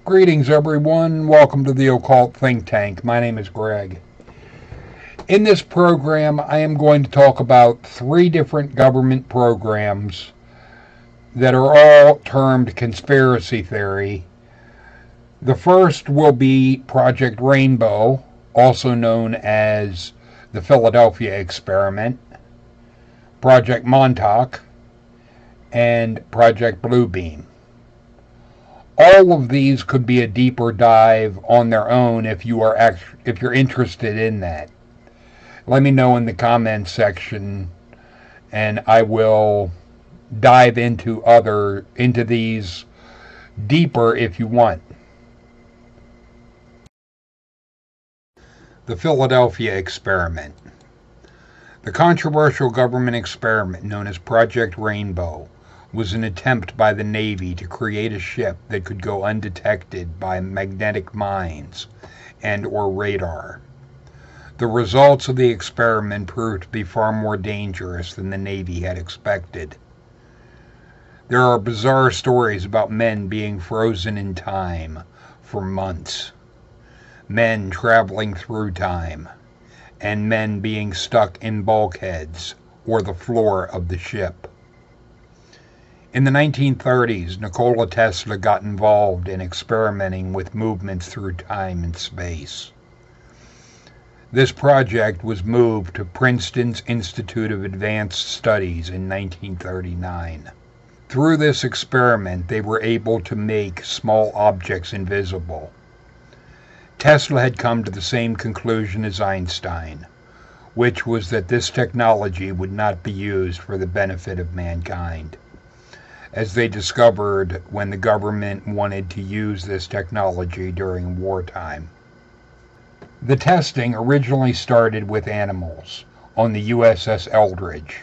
Greetings, everyone. Welcome to the Occult Think Tank. My name is Greg. In this program, I am going to talk about 3 different government programs that are all termed conspiracy theory. The first will be Project Rainbow, also known as the Philadelphia Experiment, Project Montauk, and Project Bluebeam. All of these could be a deeper dive on their own if you're interested in that. Let me know in the comments section, and I will dive into these deeper if you want. The Philadelphia Experiment. The controversial government experiment known as Project Rainbow was an attempt by the Navy to create a ship that could go undetected by magnetic mines and/or radar. The results of the experiment proved to be far more dangerous than the Navy had expected. There are bizarre stories about men being frozen in time for months, men traveling through time, and men being stuck in bulkheads or the floor of the ship. In the 1930s, Nikola Tesla got involved in experimenting with movements through time and space. This project was moved to Princeton's Institute of Advanced Studies in 1939. Through this experiment, they were able to make small objects invisible. Tesla had come to the same conclusion as Einstein, which was that this technology would not be used for the benefit of mankind, as they discovered when the government wanted to use this technology during wartime. The testing originally started with animals on the USS Eldridge.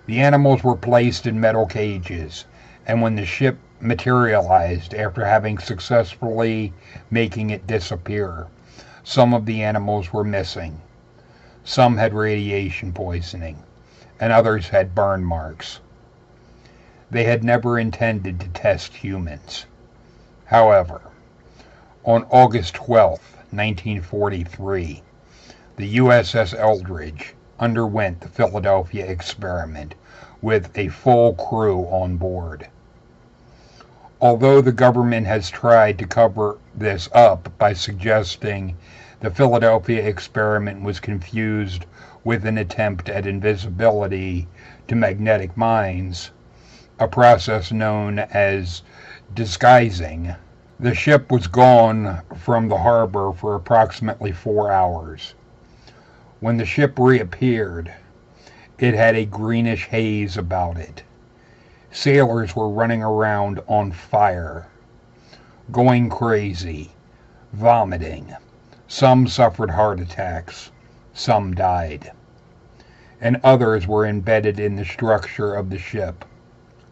The animals were placed in metal cages, and when the ship materialized after having successfully making it disappear, some of the animals were missing. Some had radiation poisoning, and others had burn marks. They had never intended to test humans. However, on August 12, 1943, the USS Eldridge underwent the Philadelphia experiment with a full crew on board. Although the government has tried to cover this up by suggesting the Philadelphia experiment was confused with an attempt at invisibility to magnetic mines, a process known as disguising, the ship was gone from the harbor for approximately 4 hours. When the ship reappeared, it had a greenish haze about it. Sailors were running around on fire, going crazy, vomiting. Some suffered heart attacks, some died, and others were embedded in the structure of the ship.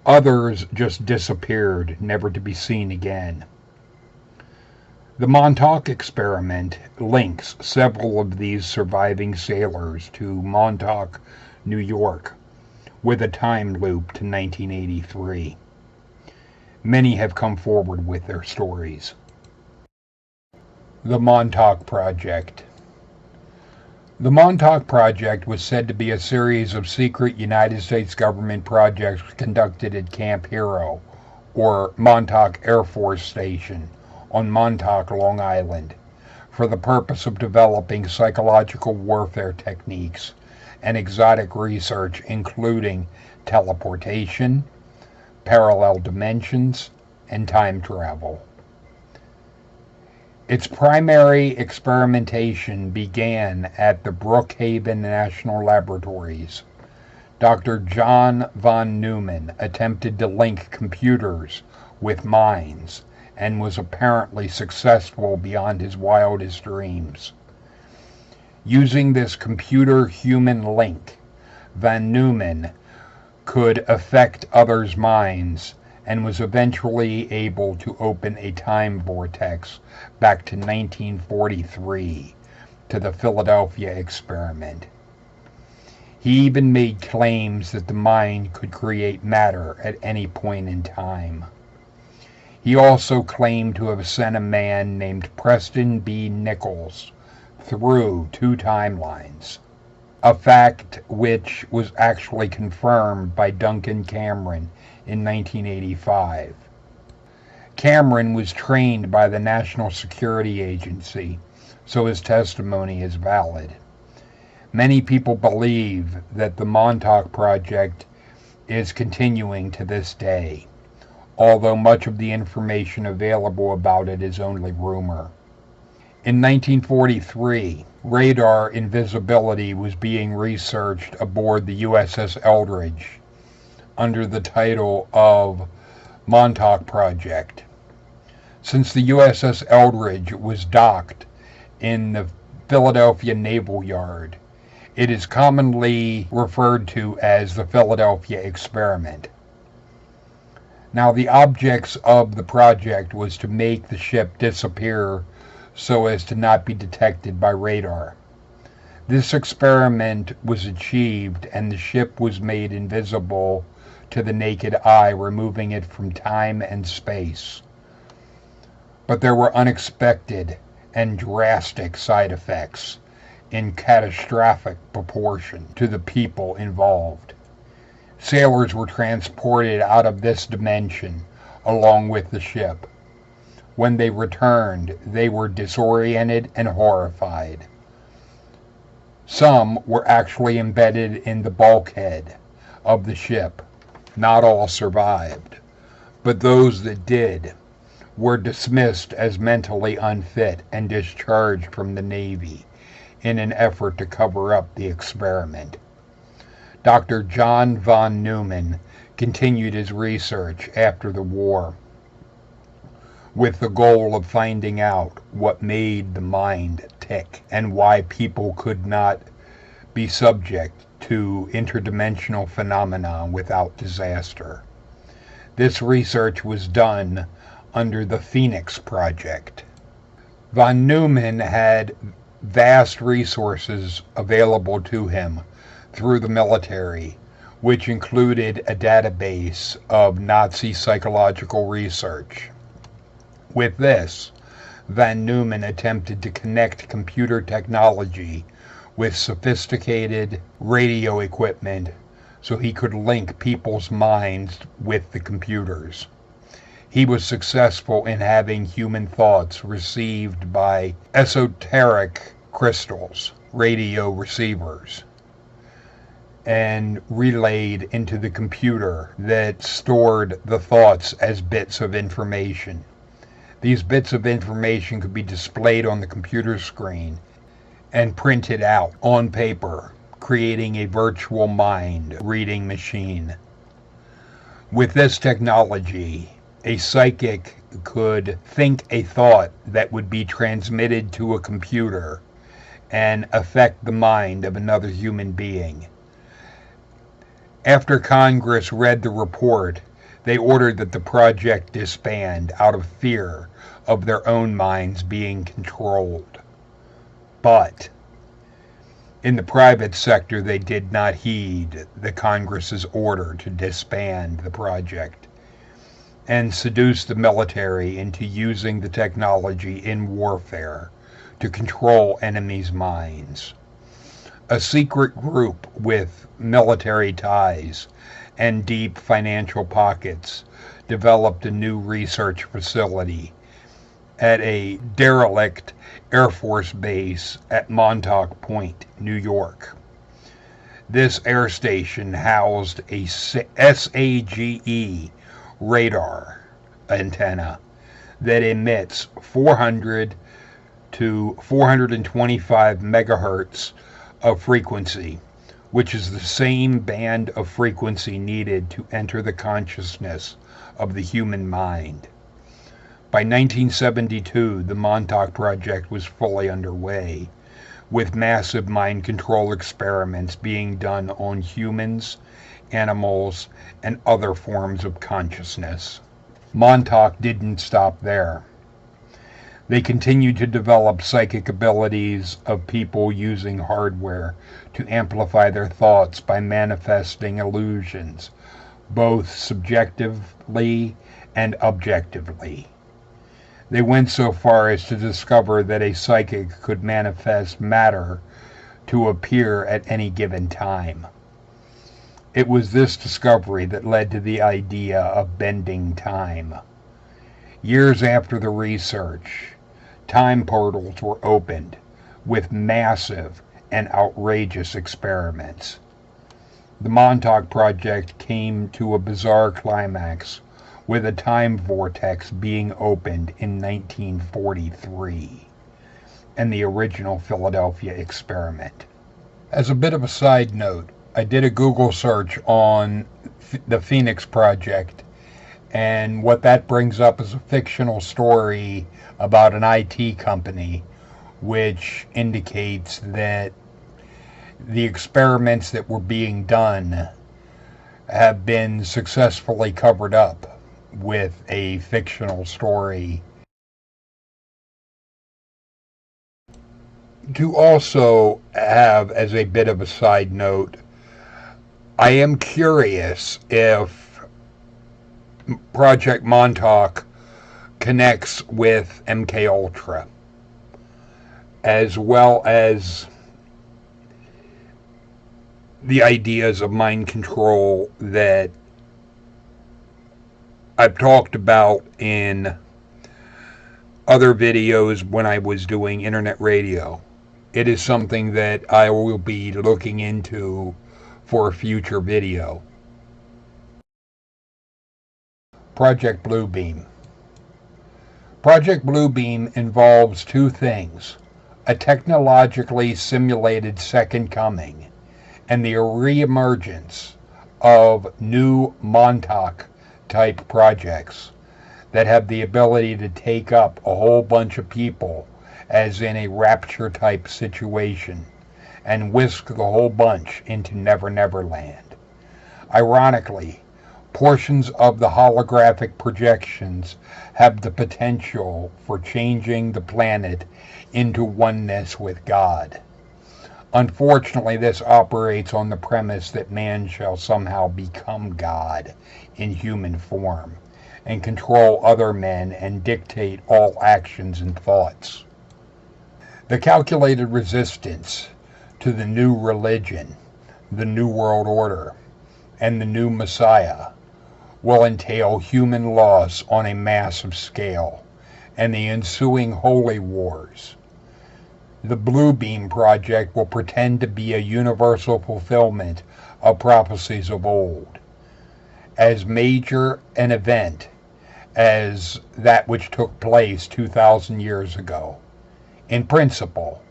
Others just disappeared, never to be seen again. The Montauk experiment links several of these surviving sailors to Montauk, New York, with a time loop to 1983. Many have come forward with their stories. The Montauk Project. The Montauk Project was said to be a series of secret United States government projects conducted at Camp Hero, or Montauk Air Force Station, on Montauk, Long Island, for the purpose of developing psychological warfare techniques and exotic research including teleportation, parallel dimensions, and time travel. Its primary experimentation began at the Brookhaven National Laboratories. Dr. John von Neumann attempted to link computers with minds and was apparently successful beyond his wildest dreams. Using this computer-human link, von Neumann could affect others' minds and was eventually able to open a time vortex back to 1943 to the Philadelphia experiment. He even made claims that the mind could create matter at any point in time. He also claimed to have sent a man named Preston B. Nichols through 2 timelines, a fact which was actually confirmed by Duncan Cameron in 1985. Cameron was trained by the National Security Agency, so his testimony is valid. Many people believe that the Montauk Project is continuing to this day, although much of the information available about it is only rumor. In 1943, radar invisibility was being researched aboard the USS Eldridge under the title of Montauk Project. Since the USS Eldridge was docked in the Philadelphia Naval Yard, it is commonly referred to as the Philadelphia Experiment. Now, the objects of the project was to make the ship disappear so as to not be detected by radar. This experiment was achieved and the ship was made invisible to the naked eye, removing it from time and space. But there were unexpected and drastic side effects in catastrophic proportion to the people involved. Sailors were transported out of this dimension along with the ship. When they returned, they were disoriented and horrified. Some were actually embedded in the bulkhead of the ship. Not all survived, but those that did were dismissed as mentally unfit and discharged from the Navy in an effort to cover up the experiment. Dr. John von Neumann continued his research after the war with the goal of finding out what made the mind tick and why people could not be subject to interdimensional phenomena without disaster. This research was done under the Phoenix Project. Von Neumann had vast resources available to him through the military, which included a database of Nazi psychological research. With this, von Neumann attempted to connect computer technology with sophisticated radio equipment so he could link people's minds with the computers. He was successful in having human thoughts received by esoteric crystals, radio receivers, and relayed into the computer that stored the thoughts as bits of information. These bits of information could be displayed on the computer screen and printed out on paper, creating a virtual mind reading machine. With this technology, a psychic could think a thought that would be transmitted to a computer and affect the mind of another human being. After Congress read the report, they ordered that the project disband out of fear of their own minds being controlled. But in the private sector, they did not heed the Congress's order to disband the project and seduce the military into using the technology in warfare to control enemies' minds. A secret group with military ties and deep financial pockets developed a new research facility at a derelict Air Force base at Montauk Point, New York. This air station housed a SAGE radar antenna that emits 400 to 425 megahertz of frequency, which is the same band of frequency needed to enter the consciousness of the human mind. By 1972, the Montauk Project was fully underway, with massive mind control experiments being done on humans, animals, and other forms of consciousness. Montauk didn't stop there. They continued to develop psychic abilities of people using hardware to amplify their thoughts by manifesting illusions, both subjectively and objectively. They went so far as to discover that a psychic could manifest matter to appear at any given time. It was this discovery that led to the idea of bending time. Years after the research, time portals were opened with massive and outrageous experiments. The Montauk Project came to a bizarre climax with a time vortex being opened in 1943 and the original Philadelphia experiment. As a bit of a side note, I did a Google search on the Phoenix Project, and what that brings up is a fictional story about an IT company, which indicates that the experiments that were being done have been successfully covered up with a fictional story. To also have, as a bit of a side note, I am curious if Project Montauk connects with MK Ultra, as well as the ideas of mind control that I've talked about in other videos when I was doing internet radio. It is something that I will be looking into for a future video. Project Bluebeam. Project Bluebeam involves two things: a technologically simulated second coming and the reemergence of new Montauk-type projects that have the ability to take up a whole bunch of people, as in a rapture-type situation, and whisk the whole bunch into Never Never Land. Ironically, portions of the holographic projections have the potential for changing the planet into oneness with God. Unfortunately, this operates on the premise that man shall somehow become God in human form and control other men and dictate all actions and thoughts. The calculated resistance to the new religion, the New World Order, and the new Messiah will entail human loss on a massive scale and the ensuing holy wars. The Bluebeam Project will pretend to be a universal fulfillment of prophecies of old, as major an event as that which took place 2,000 years ago. In principle,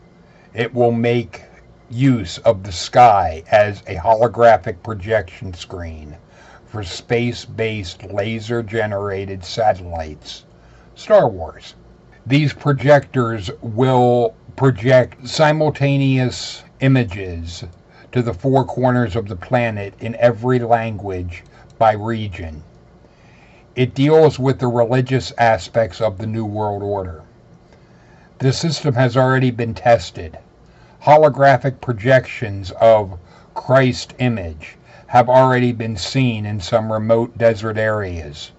it will make use of the sky as a holographic projection screen for space-based laser-generated satellites. Star Wars. These projectors will project simultaneous images to the four corners of the planet in every language by region. It deals with the religious aspects of the New World Order. The system has already been tested. Holographic projections of Christ's image have already been seen in some remote desert areas.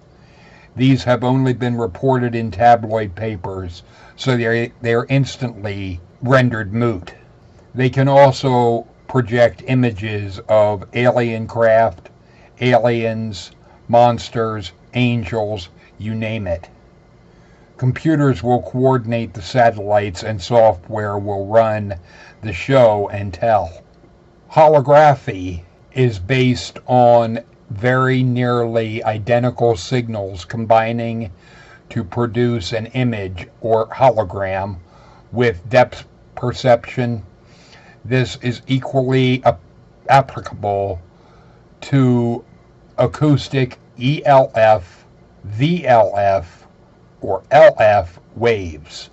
These have only been reported in tabloid papers, so they are instantly rendered moot. They can also project images of alien craft, aliens, monsters, angels, you name it. Computers will coordinate the satellites and software will run the show and tell. Holography is based on very nearly identical signals combining to produce an image or hologram with depth perception. This is equally applicable to acoustic ELF, VLF, or LF waves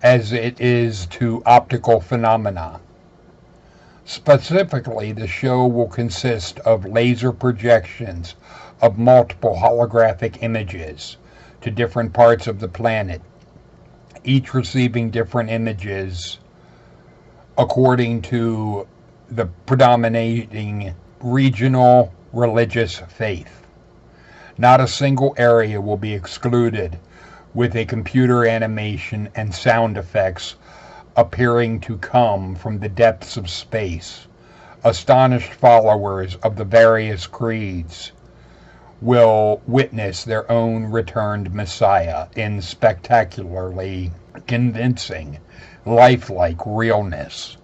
as it is to optical phenomena. Specifically, the show will consist of laser projections of multiple holographic images to different parts of the planet, each receiving different images according to the predominating regional religious faith. Not a single area will be excluded, with a computer animation and sound effects appearing to come from the depths of space. Astonished followers of the various creeds will witness their own returned Messiah in spectacularly convincing, lifelike realness.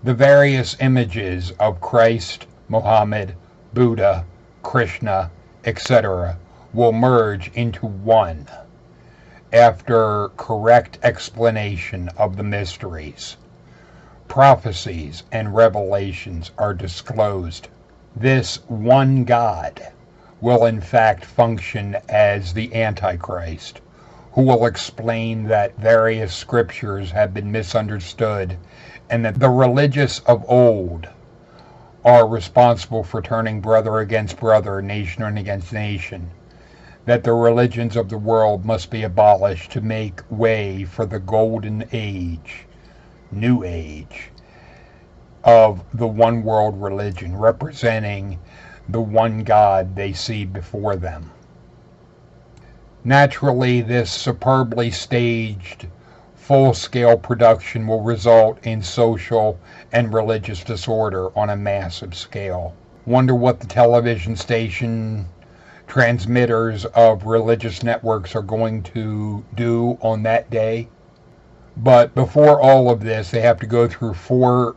The various images of Christ, Muhammad, Buddha, Krishna, etc. will merge into one after correct explanation of the mysteries. Prophecies and revelations are disclosed. This one God will in fact function as the Antichrist, who will explain that various scriptures have been misunderstood and that the religious of old are responsible for turning brother against brother, nation against nation, that the religions of the world must be abolished to make way for the golden age, new age, of the one world religion, representing the one God they see before them. Naturally, this superbly staged, full-scale production will result in social and religious disorder on a massive scale. Wonder what the television station transmitters of religious networks are going to do on that day? But before all of this, they have to go through 4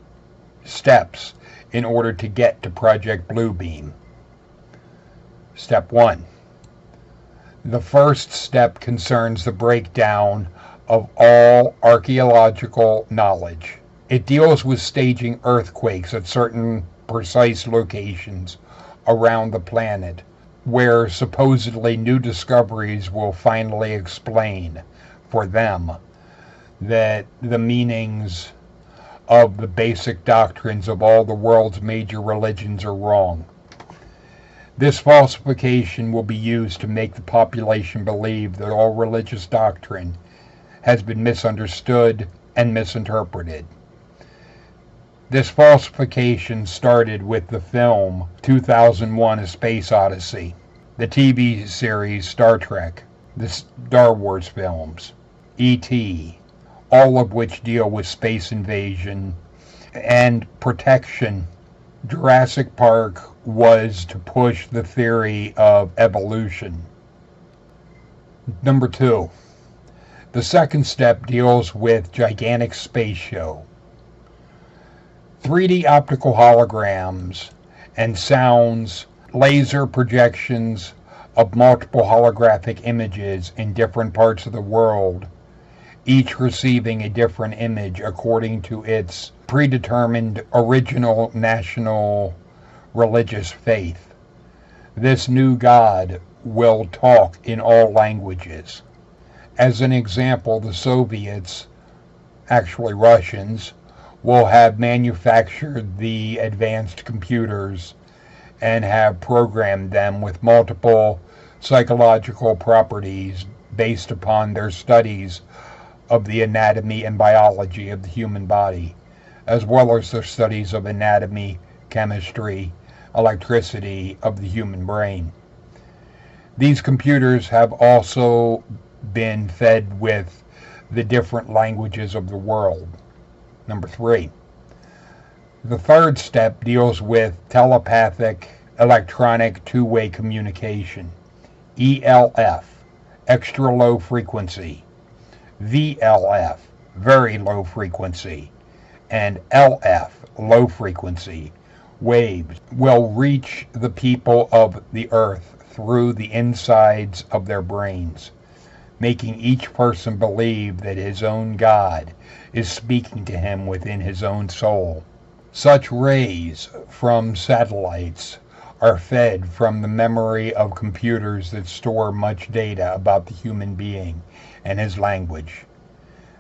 steps in order to get to Project Bluebeam. Step 1. The first step concerns the breakdown of all archaeological knowledge. It deals with staging earthquakes at certain precise locations around the planet, where supposedly new discoveries will finally explain for them that the meanings of the basic doctrines of all the world's major religions are wrong. This falsification will be used to make the population believe that all religious doctrine has been misunderstood and misinterpreted. This falsification started with the film 2001: A Space Odyssey, the TV series Star Trek, the Star Wars films, E.T., all of which deal with space invasion and protection. Jurassic Park was to push the theory of evolution. Number 2. The second step deals with gigantic space show. 3D optical holograms and sounds, laser projections of multiple holographic images in different parts of the world, each receiving a different image according to its predetermined original national religious faith. This new God will talk in all languages. As an example, the Soviets, actually Russians, will have manufactured the advanced computers and have programmed them with multiple psychological properties based upon their studies of the anatomy and biology of the human body, as well as their studies of anatomy, chemistry, electricity of the human brain. These computers have also been fed with the different languages of the world. Number 3. The third step deals with telepathic electronic two-way communication. ELF, extra low frequency. VLF, very low frequency. And LF, low frequency, waves will reach the people of the earth through the insides of their brains, making each person believe that his own God is speaking to him within his own soul. Such rays from satellites are fed from the memory of computers that store much data about the human being and his language.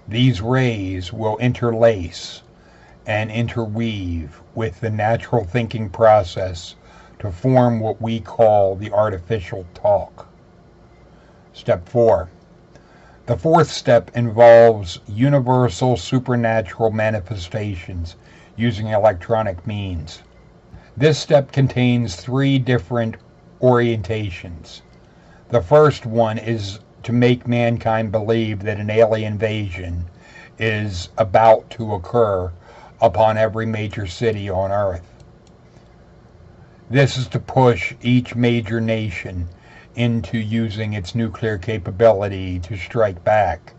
These rays will interlace and interweave with the natural thinking process to form what we call the artificial talk. Step 4. The fourth step involves universal supernatural manifestations using electronic means. This step contains 3 different orientations. The first one is to make mankind believe that an alien invasion is about to occur upon every major city on Earth. This is to push each major nation into using its nuclear capability to strike back.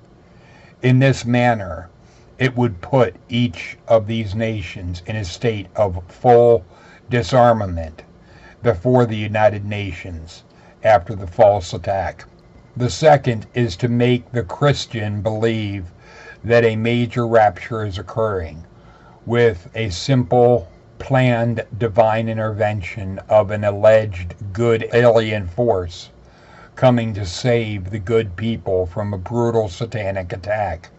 In this manner, it would put each of these nations in a state of full disarmament before the United Nations after the false attack. The second is to make the Christian believe that a major rapture is occurring with a simple, planned divine intervention of an alleged good alien force coming to save the good people from a brutal satanic attack.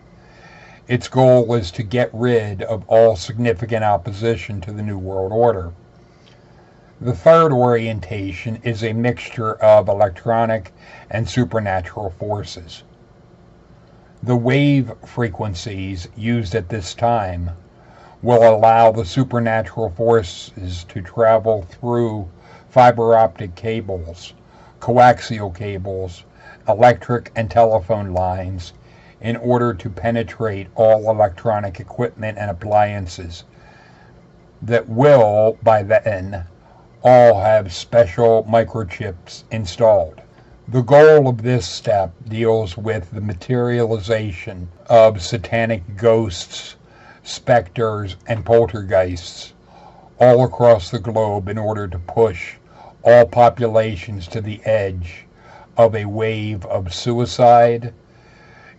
Its goal is to get rid of all significant opposition to the New World Order. The third orientation is a mixture of electronic and supernatural forces. The wave frequencies used at this time will allow the supernatural forces to travel through fiber optic cables, coaxial cables, electric and telephone lines in order to penetrate all electronic equipment and appliances that will, by then, all have special microchips installed. The goal of this step deals with the materialization of satanic ghosts, specters, and poltergeists all across the globe in order to push all populations to the edge of a wave of suicide,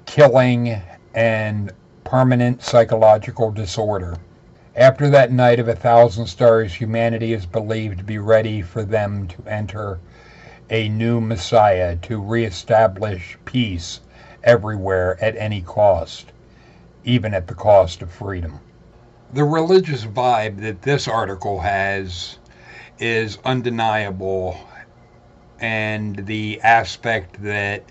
killing, and permanent psychological disorder. After that night of 1,000 stars, humanity is believed to be ready for them to enter a new Messiah to reestablish peace everywhere at any cost, even at the cost of freedom. The religious vibe that this article has is undeniable, and the aspect that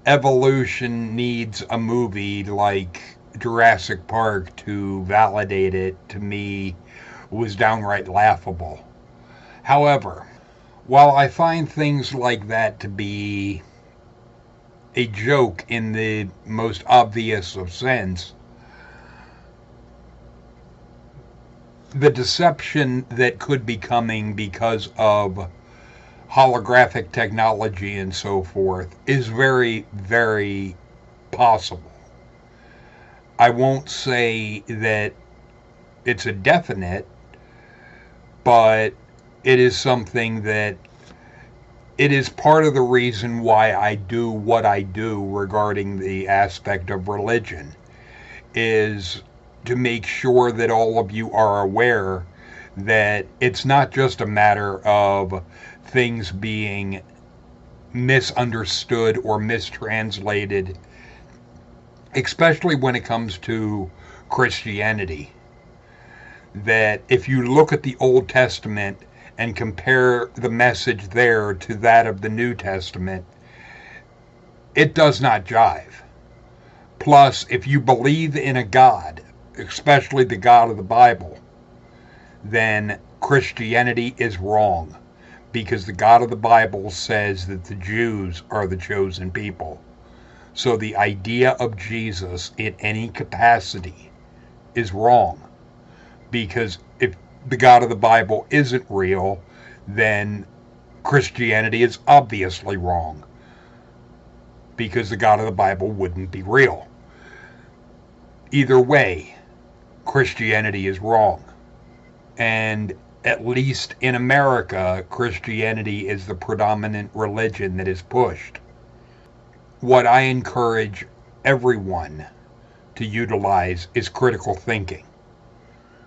evolution needs a movie like Jurassic Park to validate it, to me, was downright laughable. However, while I find things like that to be a joke in the most obvious of sense, the deception that could be coming because of holographic technology and so forth is very, very possible. I won't say that it's a definite, but it is something that it is part of the reason why I do what I do regarding the aspect of religion, is to make sure that all of you are aware that it's not just a matter of things being misunderstood or mistranslated, especially when it comes to Christianity. That if you look at the Old Testament and compare the message there to that of the New Testament, it does not jive. Plus, if you believe in a God, especially the God of the Bible, then Christianity is wrong, because the God of the Bible says that the Jews are the chosen people. So the idea of Jesus in any capacity is wrong, because if the God of the Bible isn't real, then Christianity is obviously wrong, because the God of the Bible wouldn't be real. Either way, Christianity is wrong. And at least in America, Christianity is the predominant religion that is pushed. What I encourage everyone to utilize is critical thinking.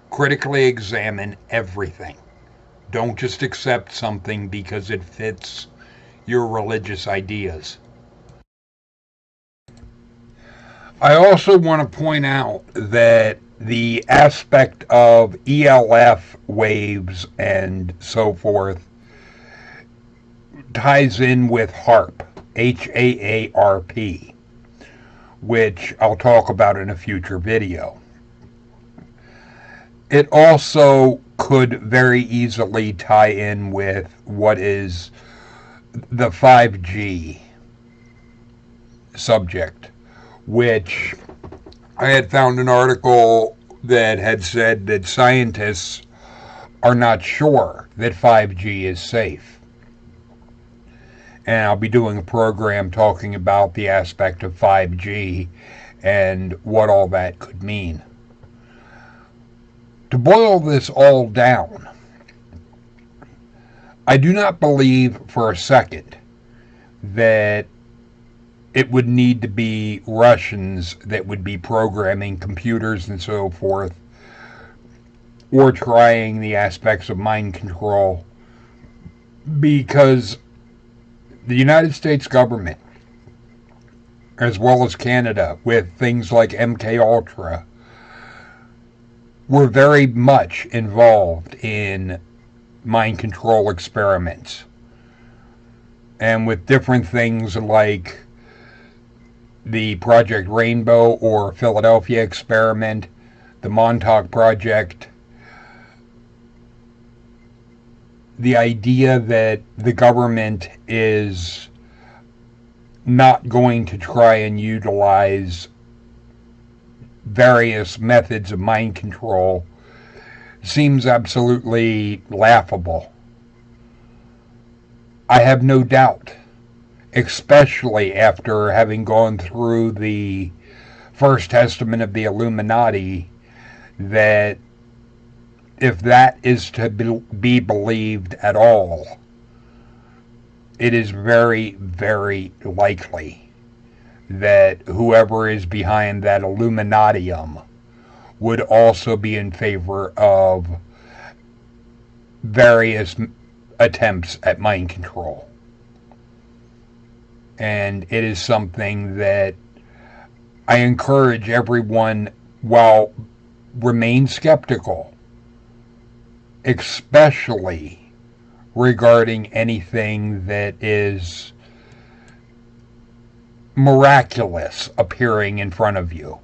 Critically examine everything. Don't just accept something because it fits your religious ideas. I also want to point out that the aspect of ELF waves and so forth ties in with HAARP, HAARP, which I'll talk about in a future video. It also could very easily tie in with what is the 5G subject, which I had found an article that had said that scientists are not sure that 5G is safe. And I'll be doing a program talking about the aspect of 5G and what all that could mean. To boil this all down, I do not believe for a second that it would need to be Russians that would be programming computers and so forth, or trying the aspects of mind control, because the United States government, as well as Canada, with things like MK Ultra, were very much involved in mind control experiments. And with different things like the Project Rainbow or Philadelphia experiment, the Montauk Project, the idea that the government is not going to try and utilize various methods of mind control seems absolutely laughable. I have no doubt, especially after having gone through the First Testament of the Illuminati, that if that is to be believed at all, it is very, very likely that whoever is behind that Illuminatium would also be in favor of various attempts at mind control. And it is something that I encourage everyone, while remain skeptical, especially regarding anything that is miraculous appearing in front of you.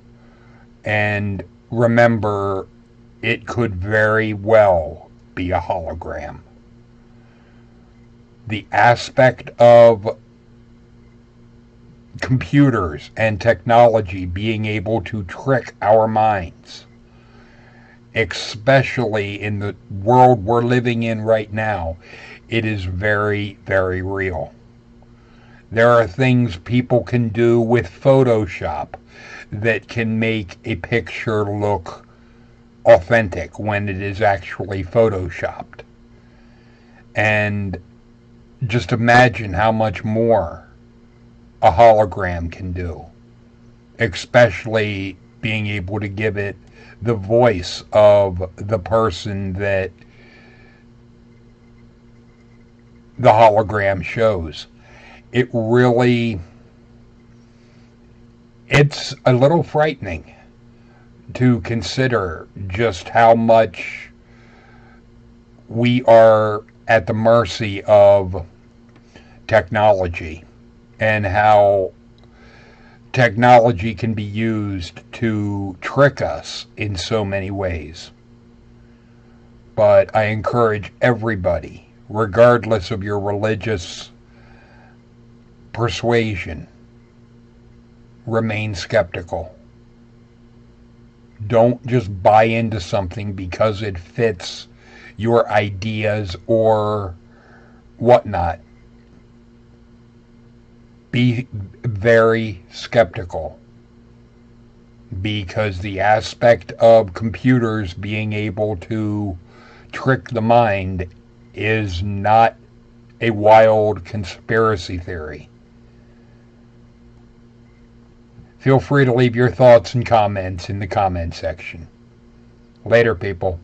And remember, it could very well be a hologram. The aspect of computers and technology being able to trick our minds, especially in the world we're living in right now, it is very, very real. There are things people can do with Photoshop that can make a picture look authentic when it is actually Photoshopped. And just imagine how much more a hologram can do, especially being able to give it the voice of the person that the hologram shows. It's a little frightening to consider just how much we are at the mercy of technology, and how technology can be used to trick us in so many ways. But I encourage everybody, regardless of your religious persuasion, remain skeptical. Don't just buy into something because it fits your ideas or whatnot. Be very skeptical, because the aspect of computers being able to trick the mind is not a wild conspiracy theory. Feel free to leave your thoughts and comments in the comment section. Later, people.